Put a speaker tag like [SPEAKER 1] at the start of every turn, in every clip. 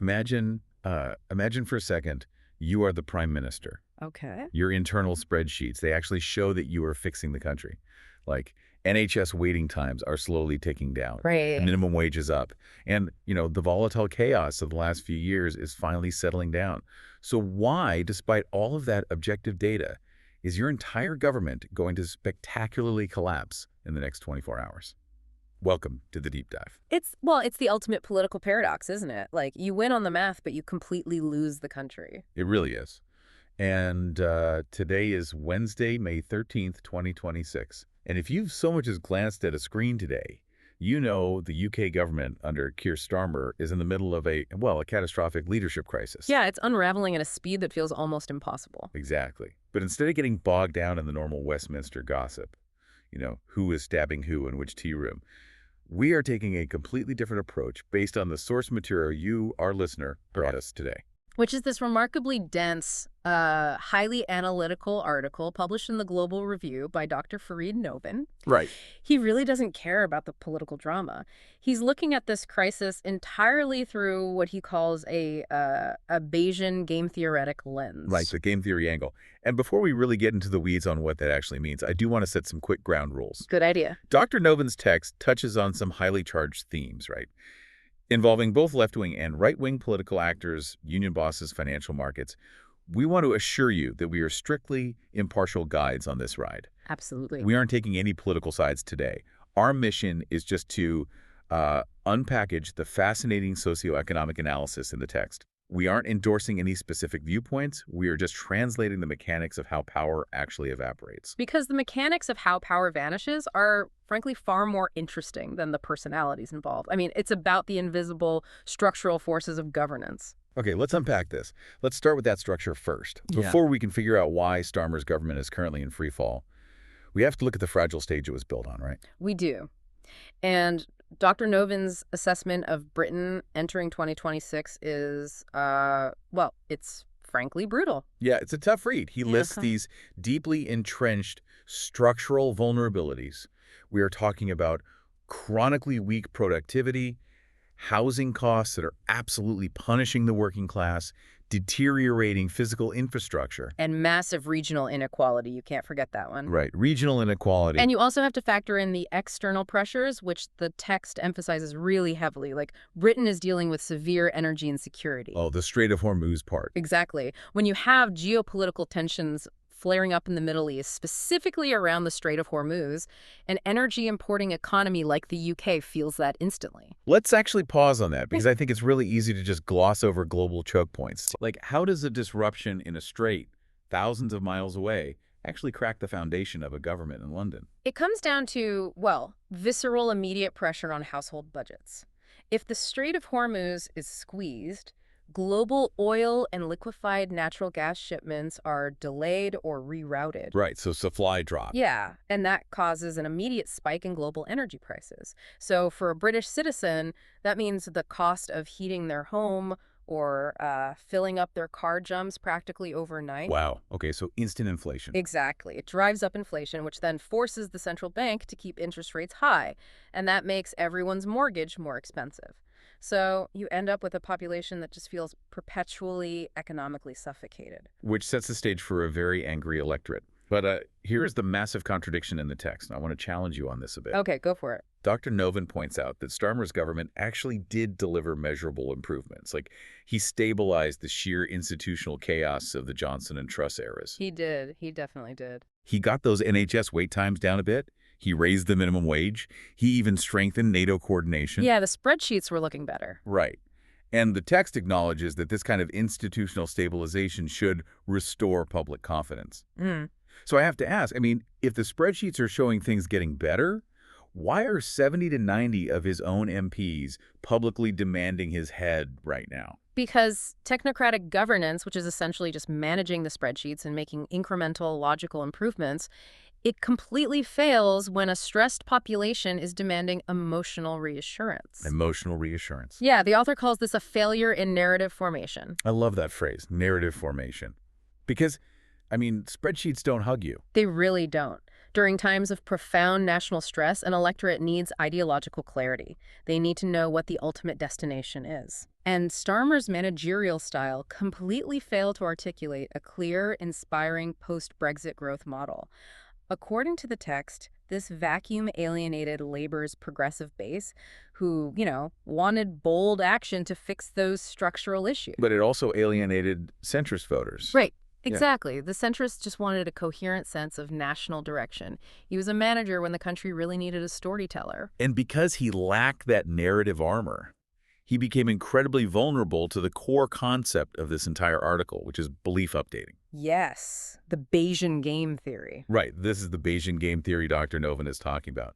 [SPEAKER 1] Imagine for a second, you are the prime minister.
[SPEAKER 2] Okay.
[SPEAKER 1] Your internal spreadsheets, they actually show that you are fixing the country. Like NHS waiting times are slowly ticking down. The
[SPEAKER 2] Right.
[SPEAKER 1] minimum wage is up. And, the volatile chaos of the last few years is finally settling down. So why, despite all of that objective data, is your entire government going to spectacularly collapse in the next 24 hours? Welcome to the deep dive.
[SPEAKER 2] It's the ultimate political paradox, isn't it? Like, you win on the math, but you completely lose the country.
[SPEAKER 1] It really is. And today is Wednesday, May 13th, 2026. And if you've so much as glanced at a screen today, you know the UK government under Keir Starmer is in the middle of a catastrophic leadership crisis.
[SPEAKER 2] Yeah, it's unraveling at a speed that feels almost impossible.
[SPEAKER 1] Exactly. But instead of getting bogged down in the normal Westminster gossip, who is stabbing who in which tea room, we are taking a completely different approach based on the source material you, our listener, brought us today.
[SPEAKER 2] Which is this remarkably dense, highly analytical article published in the Global Review by Dr. Farid Novin.
[SPEAKER 1] Right.
[SPEAKER 2] He really doesn't care about the political drama. He's looking at this crisis entirely through what he calls a Bayesian game theoretic lens.
[SPEAKER 1] Right, the game theory angle. And before we really get into the weeds on what that actually means, I do want to set some quick ground rules.
[SPEAKER 2] Good idea.
[SPEAKER 1] Dr. Novin's text touches on some highly charged themes, right? Involving both left-wing and right-wing political actors, union bosses, financial markets. We want to assure you that we are strictly impartial guides on this ride.
[SPEAKER 2] Absolutely.
[SPEAKER 1] We aren't taking any political sides today. Our mission is just to unpackage the fascinating socioeconomic analysis in the text. We aren't endorsing any specific viewpoints. We are just translating the mechanics of how power actually evaporates.
[SPEAKER 2] Because the mechanics of how power vanishes are, frankly, far more interesting than the personalities involved. I mean, it's about the invisible structural forces of governance.
[SPEAKER 1] Okay, let's unpack this. Let's start with that structure first. Before we can figure out why Starmer's government is currently in free fall, we have to look at the fragile stage it was built on, right?
[SPEAKER 2] We do. And Dr. Novin's assessment of Britain entering 2026 is, it's frankly brutal.
[SPEAKER 1] Yeah, it's a tough read. He lists these deeply entrenched structural vulnerabilities. We are talking about chronically weak productivity, housing costs that are absolutely punishing the working class, deteriorating physical infrastructure.
[SPEAKER 2] And massive regional inequality. You can't forget that one.
[SPEAKER 1] Right, regional inequality.
[SPEAKER 2] And you also have to factor in the external pressures, which the text emphasizes really heavily. Like, Britain is dealing with severe energy insecurity.
[SPEAKER 1] Oh, the Strait of Hormuz part.
[SPEAKER 2] Exactly. When you have geopolitical tensions flaring up in the Middle East, specifically around the Strait of Hormuz, an energy-importing economy like the UK feels that instantly.
[SPEAKER 1] Let's actually pause on that, because I think it's really easy to just gloss over global choke points. Like, how does a disruption in a strait thousands of miles away actually crack the foundation of a government in London?
[SPEAKER 2] It comes down to, visceral immediate pressure on household budgets. If the Strait of Hormuz is squeezed, global oil and liquefied natural gas shipments are delayed or rerouted.
[SPEAKER 1] Right, so supply drop.
[SPEAKER 2] Yeah, and that causes an immediate spike in global energy prices. So for a British citizen, that means the cost of heating their home or filling up their car jumps practically overnight.
[SPEAKER 1] Wow. Okay, so instant inflation.
[SPEAKER 2] Exactly. It drives up inflation, which then forces the central bank to keep interest rates high, and that makes everyone's mortgage more expensive. So you end up with a population that just feels perpetually economically suffocated.
[SPEAKER 1] Which sets the stage for a very angry electorate. But here's the massive contradiction in the text. And I want to challenge you on this a bit.
[SPEAKER 2] Okay, go for it.
[SPEAKER 1] Dr. Novin points out that Starmer's government actually did deliver measurable improvements. Like, he stabilized the sheer institutional chaos of the Johnson and Truss eras.
[SPEAKER 2] He did. He definitely did.
[SPEAKER 1] He got those NHS wait times down a bit. He raised the minimum wage. He even strengthened NATO coordination.
[SPEAKER 2] Yeah, the spreadsheets were looking better.
[SPEAKER 1] Right. And the text acknowledges that this kind of institutional stabilization should restore public confidence. So I have to ask, if the spreadsheets are showing things getting better, why are 70 to 90 of his own MPs publicly demanding his head right now?
[SPEAKER 2] Because technocratic governance, which is essentially just managing the spreadsheets and making incremental logical improvements, it completely fails when a stressed population is demanding emotional reassurance.
[SPEAKER 1] Emotional reassurance.
[SPEAKER 2] Yeah, the author calls this a failure in narrative formation.
[SPEAKER 1] I love that phrase, narrative formation. Because, spreadsheets don't hug you.
[SPEAKER 2] They really don't. During times of profound national stress, an electorate needs ideological clarity. They need to know what the ultimate destination is. And Starmer's managerial style completely failed to articulate a clear, inspiring post-Brexit growth model. According to the text, this vacuum alienated Labour's progressive base who, wanted bold action to fix those structural issues.
[SPEAKER 1] But it also alienated centrist voters.
[SPEAKER 2] Right.
[SPEAKER 1] Yeah.
[SPEAKER 2] Exactly. The centrists just wanted a coherent sense of national direction. He was a manager when the country really needed a storyteller.
[SPEAKER 1] And because he lacked that narrative armor, he became incredibly vulnerable to the core concept of this entire article, which is belief updating.
[SPEAKER 2] Yes, the Bayesian game theory.
[SPEAKER 1] Right. This is the Bayesian game theory Dr. Novin is talking about.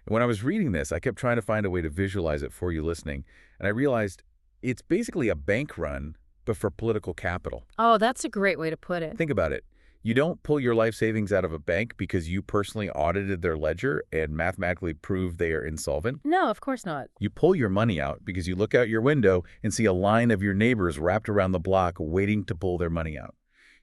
[SPEAKER 1] And when I was reading this, I kept trying to find a way to visualize it for you listening, and I realized it's basically a bank run, but for political capital.
[SPEAKER 2] Oh, that's a great way to put it.
[SPEAKER 1] Think about it. You don't pull your life savings out of a bank because you personally audited their ledger and mathematically proved they are insolvent.
[SPEAKER 2] No, of course not.
[SPEAKER 1] You pull your money out because you look out your window and see a line of your neighbors wrapped around the block waiting to pull their money out.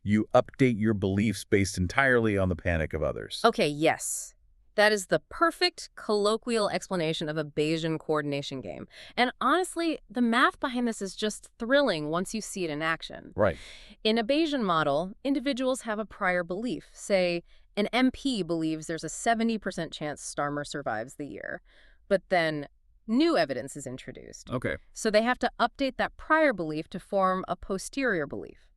[SPEAKER 1] You update your beliefs based entirely on the panic of others.
[SPEAKER 2] Okay, yes. That is the perfect colloquial explanation of a Bayesian coordination game. And honestly, the math behind this is just thrilling once you see it in action.
[SPEAKER 1] Right.
[SPEAKER 2] In a Bayesian model, individuals have a prior belief. Say, an MP believes there's a 70% chance Starmer survives the year. But then new evidence is introduced.
[SPEAKER 1] Okay.
[SPEAKER 2] So they have to update that prior belief to form a posterior belief.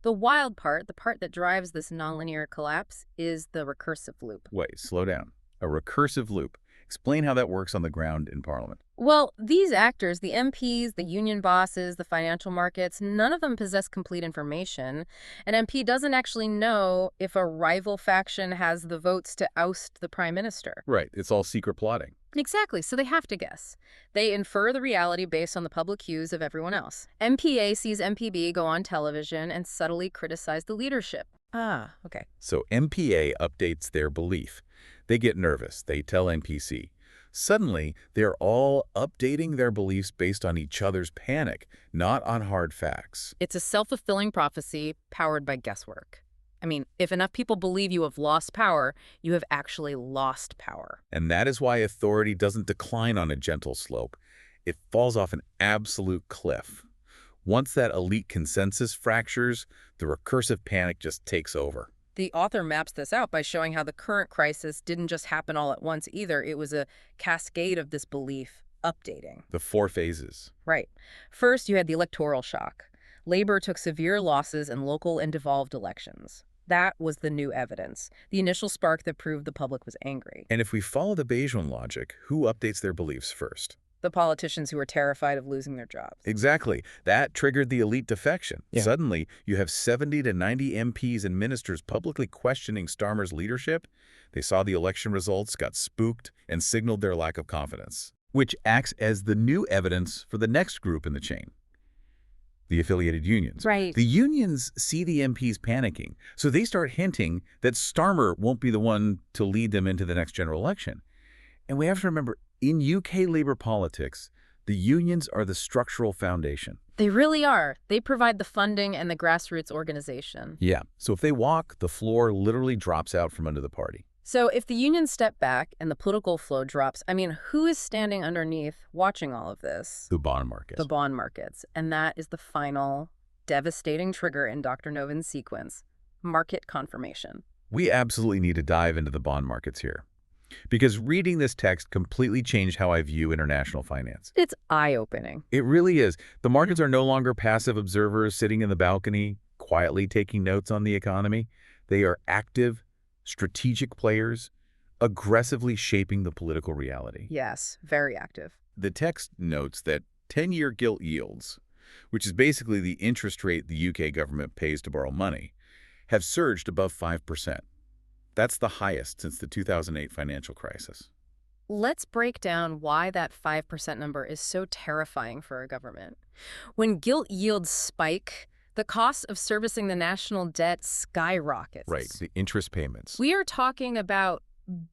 [SPEAKER 2] The wild part, the part that drives this nonlinear collapse, is the recursive loop.
[SPEAKER 1] Wait, slow down. A recursive loop. Explain how that works on the ground in Parliament.
[SPEAKER 2] Well, these actors, the MPs, the union bosses, the financial markets, none of them possess complete information. An MP doesn't actually know if a rival faction has the votes to oust the prime minister.
[SPEAKER 1] Right. It's all secret plotting.
[SPEAKER 2] Exactly, so they have to guess. They infer the reality based on the public cues of everyone else. MPA sees MPB go on television and subtly criticize the leadership. Ah, okay.
[SPEAKER 1] So MPA updates their belief. They get nervous. They tell NPC. Suddenly, they're all updating their beliefs based on each other's panic, not on hard facts.
[SPEAKER 2] It's a self-fulfilling prophecy powered by guesswork. I mean, if enough people believe you have lost power, you have actually lost power.
[SPEAKER 1] And that is why authority doesn't decline on a gentle slope. It falls off an absolute cliff. Once that elite consensus fractures, the recursive panic just takes over.
[SPEAKER 2] The author maps this out by showing how the current crisis didn't just happen all at once either. It was a cascade of this belief updating.
[SPEAKER 1] The 4 phases.
[SPEAKER 2] Right. First, you had the electoral shock. Labor took severe losses in local and devolved elections. That was the new evidence, the initial spark that proved the public was angry.
[SPEAKER 1] And if we follow the Bayesian logic, who updates their beliefs first?
[SPEAKER 2] The politicians who were terrified of losing their jobs.
[SPEAKER 1] Exactly. That triggered the elite defection.
[SPEAKER 2] Yeah.
[SPEAKER 1] Suddenly, you have 70 to 90 MPs and ministers publicly questioning Starmer's leadership. They saw the election results, got spooked, and signaled their lack of confidence, which acts as the new evidence for the next group in the chain, the affiliated unions.
[SPEAKER 2] Right.
[SPEAKER 1] The unions see the MPs panicking, so they start hinting that Starmer won't be the one to lead them into the next general election. And we have to remember, in UK labor politics, the unions are the structural foundation.
[SPEAKER 2] They really are. They provide the funding and the grassroots organization.
[SPEAKER 1] Yeah. So if they walk, the floor literally drops out from under the party.
[SPEAKER 2] So if the unions step back and the political flow drops, I mean, who is standing underneath watching all of this?
[SPEAKER 1] The bond markets.
[SPEAKER 2] The bond markets. And that is the final devastating trigger in Dr. Novin's sequence, market confirmation.
[SPEAKER 1] We absolutely need to dive into the bond markets here, because reading this text completely changed how I view international finance.
[SPEAKER 2] It's eye-opening.
[SPEAKER 1] It really is. The markets are no longer passive observers sitting in the balcony, quietly taking notes on the economy. They are active, strategic players, aggressively shaping the political reality.
[SPEAKER 2] Yes, very active.
[SPEAKER 1] The text notes that 10-year gilt yields, which is basically the interest rate the UK government pays to borrow money, have surged above 5%. That's the highest since the 2008 financial crisis.
[SPEAKER 2] Let's break down why that 5% number is so terrifying for a government. When gilt yields spike, the cost of servicing the national debt skyrockets.
[SPEAKER 1] Right, the interest payments.
[SPEAKER 2] We are talking about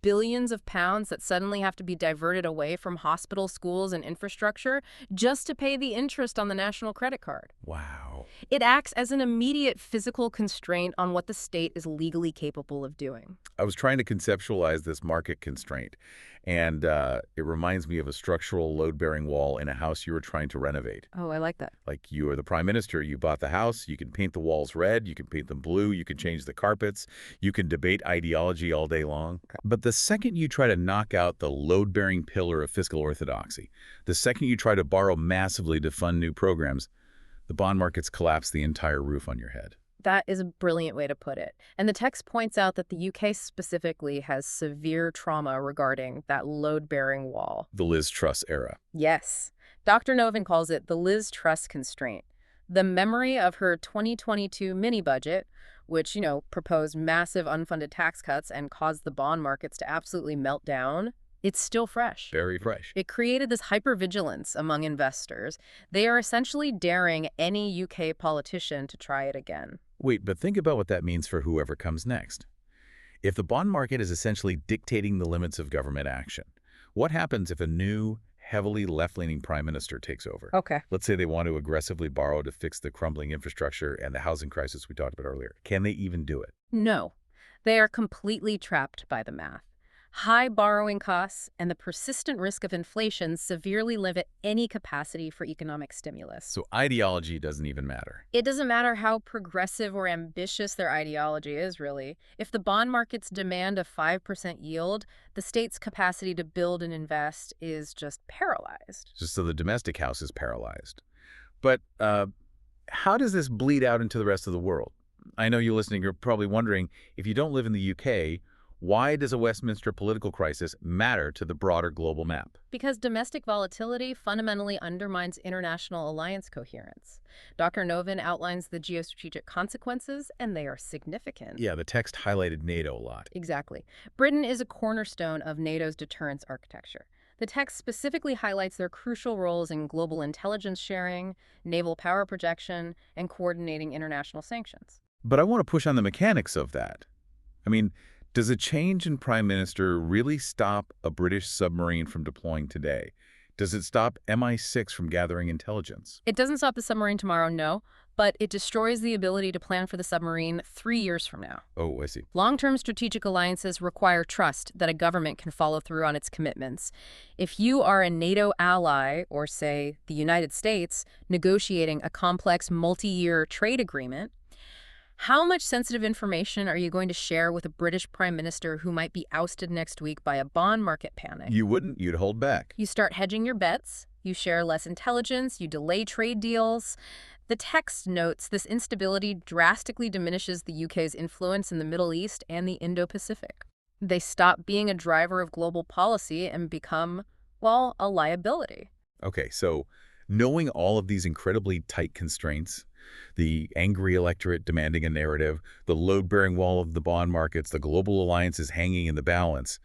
[SPEAKER 2] Billions of pounds that suddenly have to be diverted away from hospitals, schools, and infrastructure just to pay the interest on the national credit card.
[SPEAKER 1] Wow.
[SPEAKER 2] It acts as an immediate physical constraint on what the state is legally capable of doing.
[SPEAKER 1] I was trying to conceptualize this market constraint, and it reminds me of a structural load-bearing wall in a house you were trying to renovate.
[SPEAKER 2] Oh, I like that.
[SPEAKER 1] Like, you are the prime minister, you bought the house, you can paint the walls red, you can paint them blue, you can change the carpets, you can debate ideology all day long. But the second you try to knock out the load-bearing pillar of fiscal orthodoxy, the second you try to borrow massively to fund new programs, the bond markets collapse the entire roof on your head.
[SPEAKER 2] That is a brilliant way to put it. And the text points out that the UK specifically has severe trauma regarding that load-bearing wall.
[SPEAKER 1] The Liz Truss era.
[SPEAKER 2] Yes. Dr. Novin calls it the Liz Truss constraint. The memory of her 2022 mini-budget, which, proposed massive unfunded tax cuts and caused the bond markets to absolutely melt down, it's still fresh.
[SPEAKER 1] Very fresh.
[SPEAKER 2] It created this hypervigilance among investors. They are essentially daring any UK politician to try it again.
[SPEAKER 1] Wait, but think about what that means for whoever comes next. If the bond market is essentially dictating the limits of government action, what happens if a new, heavily left-leaning prime minister takes over?
[SPEAKER 2] Okay.
[SPEAKER 1] Let's say they want to aggressively borrow to fix the crumbling infrastructure and the housing crisis we talked about earlier. Can they even do it?
[SPEAKER 2] No. They are completely trapped by the math. High borrowing costs and the persistent risk of inflation severely limit any capacity for economic stimulus.
[SPEAKER 1] So ideology doesn't even matter.
[SPEAKER 2] It doesn't matter how progressive or ambitious their ideology is, really. If the bond markets demand a 5% yield, the state's capacity to build and invest is just paralyzed.
[SPEAKER 1] Just so the domestic house is paralyzed. But how does this bleed out into the rest of the world? I know you listening, you're probably wondering, if you don't live in the UK, why does a Westminster political crisis matter to the broader global map?
[SPEAKER 2] Because domestic volatility fundamentally undermines international alliance coherence. Dr. Novin outlines the geostrategic consequences, and they are significant.
[SPEAKER 1] Yeah, the text highlighted NATO a lot.
[SPEAKER 2] Exactly. Britain is a cornerstone of NATO's deterrence architecture. The text specifically highlights their crucial roles in global intelligence sharing, naval power projection, and coordinating international sanctions.
[SPEAKER 1] But I want to push on the mechanics of that. I mean, does a change in prime minister really stop a British submarine from deploying today? Does it stop MI6 from gathering intelligence?
[SPEAKER 2] It doesn't stop the submarine tomorrow, no, but it destroys the ability to plan for the submarine 3 years from now.
[SPEAKER 1] Oh, I see.
[SPEAKER 2] Long-term strategic alliances require trust that a government can follow through on its commitments. If you are a NATO ally, or say the United States, negotiating a complex multi-year trade agreement, how much sensitive information are you going to share with a British prime minister who might be ousted next week by a bond market panic?
[SPEAKER 1] You wouldn't. You'd hold back.
[SPEAKER 2] You start hedging your bets, you share less intelligence, you delay trade deals. The text notes this instability drastically diminishes the UK's influence in the Middle East and the Indo-Pacific. They stop being a driver of global policy and become, well, a liability.
[SPEAKER 1] Okay, so knowing all of these incredibly tight constraints, the angry electorate demanding a narrative, the load-bearing wall of the bond markets, the global alliances hanging in the balance,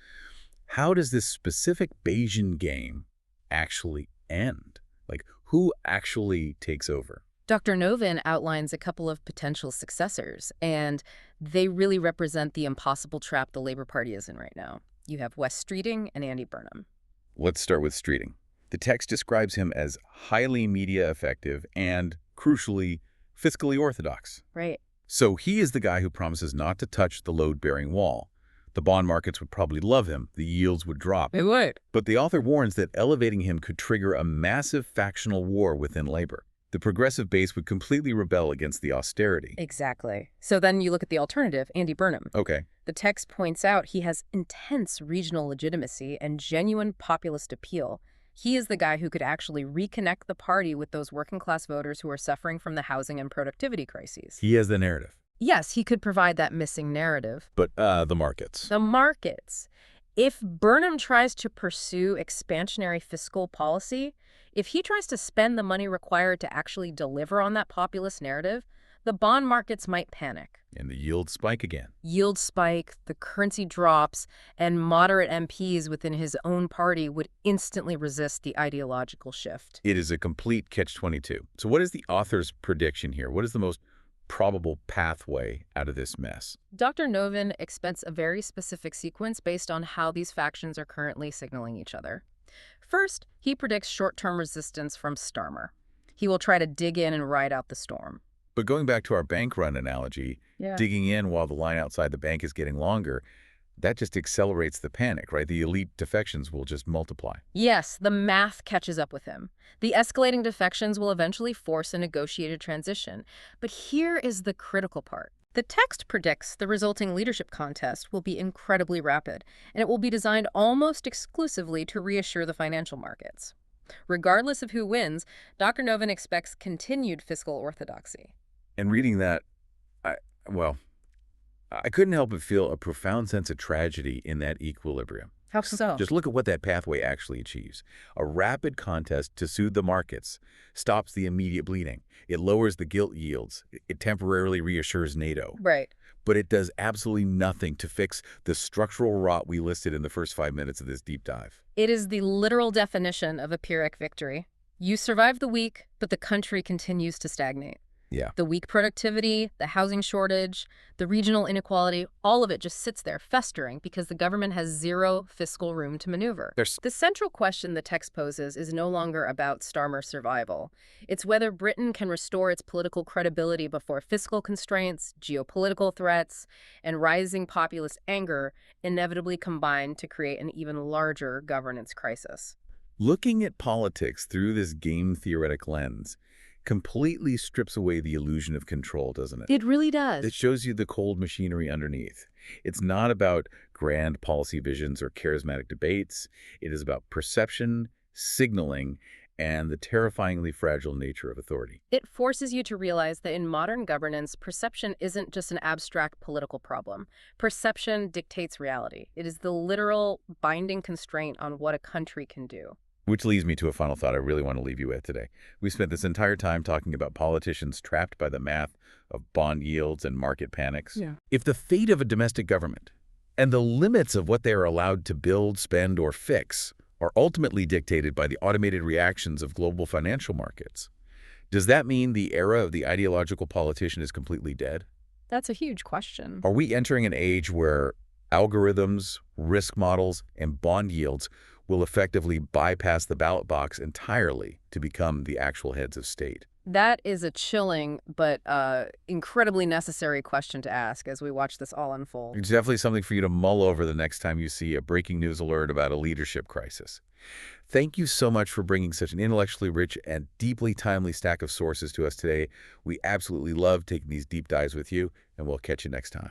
[SPEAKER 1] how does this specific Bayesian game actually end? Like, who actually takes over?
[SPEAKER 2] Dr. Novin outlines a couple of potential successors, and they really represent the impossible trap the Labour Party is in right now. You have Wes Streeting and Andy Burnham.
[SPEAKER 1] Let's start with Streeting. The text describes him as highly media effective and, crucially, fiscally orthodox.
[SPEAKER 2] Right.
[SPEAKER 1] So he is the guy who promises not to touch the load-bearing wall. The bond markets would probably love him. The yields would drop.
[SPEAKER 2] They would.
[SPEAKER 1] But the author warns that elevating him could trigger a massive factional war within Labour. The progressive base would completely rebel against the austerity.
[SPEAKER 2] Exactly. So then you look at the alternative, Andy Burnham.
[SPEAKER 1] Okay.
[SPEAKER 2] The text points out he has intense regional legitimacy and genuine populist appeal. He is the guy who could actually reconnect the party with those working-class voters who are suffering from the housing and productivity crises.
[SPEAKER 1] He has the narrative.
[SPEAKER 2] Yes, he could provide that missing narrative.
[SPEAKER 1] But the markets.
[SPEAKER 2] The markets. If Burnham tries to pursue expansionary fiscal policy, if he tries to spend the money required to actually deliver on that populist narrative, the bond markets might panic.
[SPEAKER 1] And the yields spike again.
[SPEAKER 2] Yields spike, the currency drops, and moderate MPs within his own party would instantly resist the ideological shift.
[SPEAKER 1] It is a complete catch-22. So what is the author's prediction here? What is the most probable pathway out of this mess?
[SPEAKER 2] Dr. Novin expects a very specific sequence based on how these factions are currently signaling each other. First, he predicts short-term resistance from Starmer. He will try to dig in and ride out the storm.
[SPEAKER 1] But going back to our bank run analogy,
[SPEAKER 2] Yeah.
[SPEAKER 1] digging in while the line outside the bank is getting longer, that just accelerates the panic, right? The elite defections will just multiply.
[SPEAKER 2] Yes, the math catches up with him. The escalating defections will eventually force a negotiated transition. But here is the critical part. The text predicts the resulting leadership contest will be incredibly rapid, and it will be designed almost exclusively to reassure the financial markets. Regardless of who wins, Dr. Novin expects continued fiscal orthodoxy.
[SPEAKER 1] And reading that, well, I couldn't help but feel a profound sense of tragedy in that equilibrium.
[SPEAKER 2] How so?
[SPEAKER 1] Just look at what that pathway actually achieves. A rapid contest to soothe the markets stops the immediate bleeding. It lowers the gilt yields. It temporarily reassures NATO.
[SPEAKER 2] Right.
[SPEAKER 1] But it does absolutely nothing to fix the structural rot we listed in the first 5 minutes of this deep dive.
[SPEAKER 2] It is the literal definition of a Pyrrhic victory. You survive the week, but the country continues to stagnate.
[SPEAKER 1] Yeah.
[SPEAKER 2] The weak productivity, the housing shortage, the regional inequality, all of it just sits there festering because the government has zero fiscal room to maneuver. The central question the text poses is no longer about Starmer's survival. It's whether Britain can restore its political credibility before fiscal constraints, geopolitical threats, and rising populist anger inevitably combine to create an even larger governance crisis.
[SPEAKER 1] Looking at politics through this game-theoretic lens completely strips away the illusion of control, doesn't it?
[SPEAKER 2] It really does.
[SPEAKER 1] It shows you the cold machinery underneath. It's not about grand policy visions or charismatic debates. It is about perception, signaling, and the terrifyingly fragile nature of authority.
[SPEAKER 2] It forces you to realize that in modern governance, perception isn't just an abstract political problem. Perception dictates reality. It is the literal binding constraint on what a country can do.
[SPEAKER 1] Which leads me to a final thought I really want to leave you with today. We spent this entire time talking about politicians trapped by the math of bond yields and market panics.
[SPEAKER 2] Yeah.
[SPEAKER 1] If the fate of a domestic government and the limits of what they are allowed to build, spend, or fix are ultimately dictated by the automated reactions of global financial markets, does that mean the era of the ideological politician is completely dead?
[SPEAKER 2] That's a huge question.
[SPEAKER 1] Are we entering an age where algorithms, risk models, and bond yields will effectively bypass the ballot box entirely to become the actual heads of state?
[SPEAKER 2] That is a chilling but incredibly necessary question to ask as we watch this all unfold.
[SPEAKER 1] It's definitely something for you to mull over the next time you see a breaking news alert about a leadership crisis. Thank you so much for bringing such an intellectually rich and deeply timely stack of sources to us today. We absolutely love taking these deep dives with you, and we'll catch you next time.